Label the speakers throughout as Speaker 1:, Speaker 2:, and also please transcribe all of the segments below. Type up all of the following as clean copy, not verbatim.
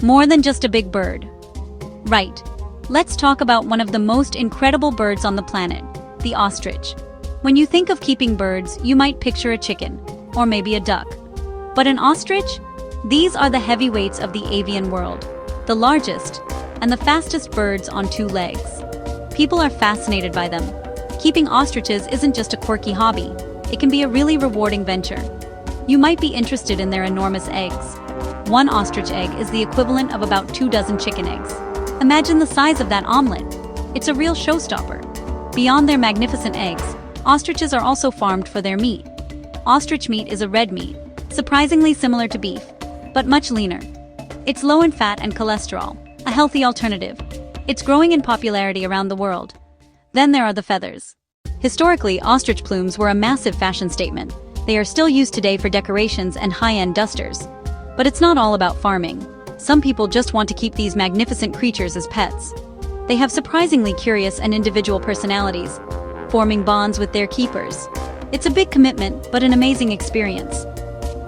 Speaker 1: More than just a big bird. Right. Let's talk about one of the most incredible birds on the planet, the ostrich. When you think of keeping birds, you might picture a chicken, or maybe a duck. But an ostrich? These are the heavyweights of the avian world, the largest and the fastest birds on two legs. People are fascinated by them. Keeping ostriches isn't just a quirky hobby, it can be a really rewarding venture. You might be interested in their enormous eggs. One ostrich egg is the equivalent of about 2 dozen chicken eggs. Imagine the size of that omelet. It's a real showstopper. Beyond their magnificent eggs, ostriches are also farmed for their meat. Ostrich meat is a red meat, surprisingly similar to beef, but much leaner. It's low in fat and cholesterol, a healthy alternative. It's growing in popularity around the world. Then there are the feathers. Historically, ostrich plumes were a massive fashion statement. They are still used today for decorations and high-end dusters. But it's not all about farming. Some people just want to keep these magnificent creatures as pets. They have surprisingly curious and individual personalities, forming bonds with their keepers. It's a big commitment, but an amazing experience.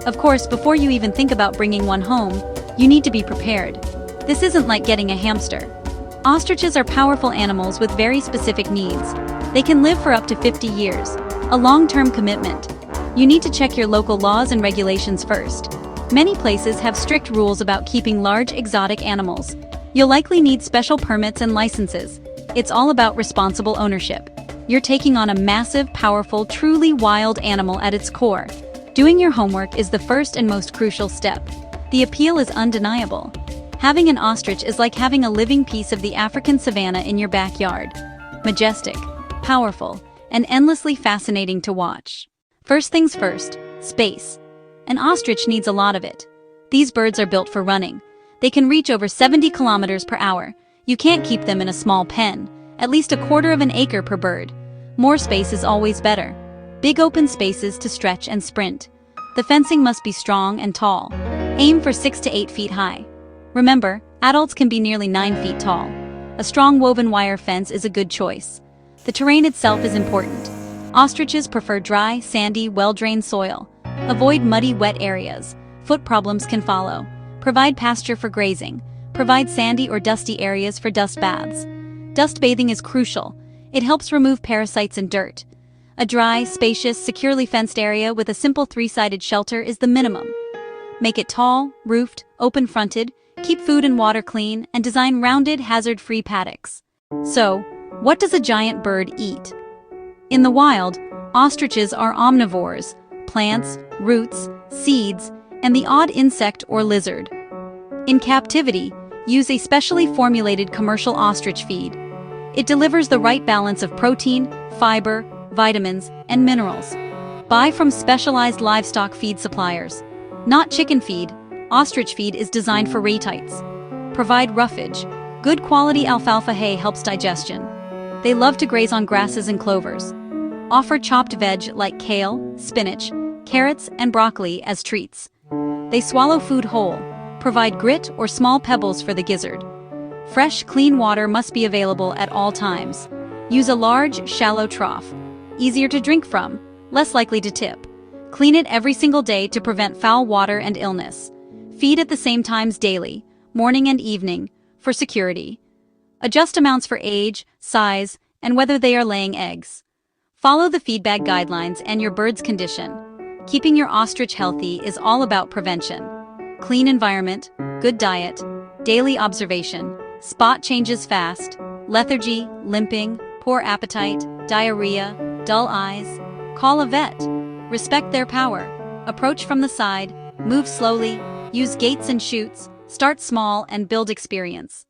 Speaker 1: Of course, before you even think about bringing one home, you need to be prepared. This isn't like getting a hamster. Ostriches are powerful animals with very specific needs. They can live for up to 50 years, a long-term commitment. You need to check your local laws and regulations first. Many places have strict rules about keeping large exotic animals. You'll likely need special permits and licenses. It's all about responsible ownership. You're taking on a massive, powerful, truly wild animal at its core. Doing your homework is the first and most crucial step. The appeal is undeniable. Having an ostrich is like having a living piece of the African savanna in your backyard. Majestic, powerful, and endlessly fascinating to watch. First things first, space. An ostrich needs a lot of it. These birds are built for running. They can reach over 70 kilometers per hour. You can't keep them in a small pen, at least 1/4 of an acre per bird. More space is always better. Big open spaces to stretch and sprint. The fencing must be strong and tall. Aim for 6 to 8 feet high. Remember, adults can be nearly 9 feet tall. A strong woven wire fence is a good choice. The terrain itself is important. Ostriches prefer dry, sandy, well-drained soil. Avoid muddy, wet areas. Foot problems can follow. Provide pasture for grazing. Provide sandy or dusty areas for dust baths. Dust bathing is crucial. It helps remove parasites and dirt. A dry, spacious, securely fenced area with a simple 3-sided shelter is the minimum. Make it tall, roofed, open-fronted, keep food and water clean, and design rounded, hazard-free paddocks. So, what does a giant bird eat? In the wild, ostriches are omnivores: plants, roots, seeds, and the odd insect or lizard. In captivity, use a specially formulated commercial ostrich feed. It delivers the right balance of protein, fiber, vitamins, and minerals. Buy from specialized livestock feed suppliers. Not chicken feed, ostrich feed is designed for ratites. Provide roughage. Good quality alfalfa hay helps digestion. They love to graze on grasses and clovers. Offer chopped veg like kale, spinach, carrots, and broccoli as treats. They swallow food whole. Provide grit or small pebbles for the gizzard. Fresh, clean water must be available at all times. Use a large, shallow trough. Easier to drink from, less likely to tip. Clean it every single day to prevent foul water and illness. Feed at the same times daily, morning and evening, for security. Adjust amounts for age, size, and whether they are laying eggs. Follow the feed bag guidelines and your bird's condition. Keeping your ostrich healthy is all about prevention. Clean environment, good diet, daily observation, spot changes fast, lethargy, limping, poor appetite, diarrhea, dull eyes. Call a vet. Respect their power. Approach from the side, move slowly, use gates and chutes, start small and build experience.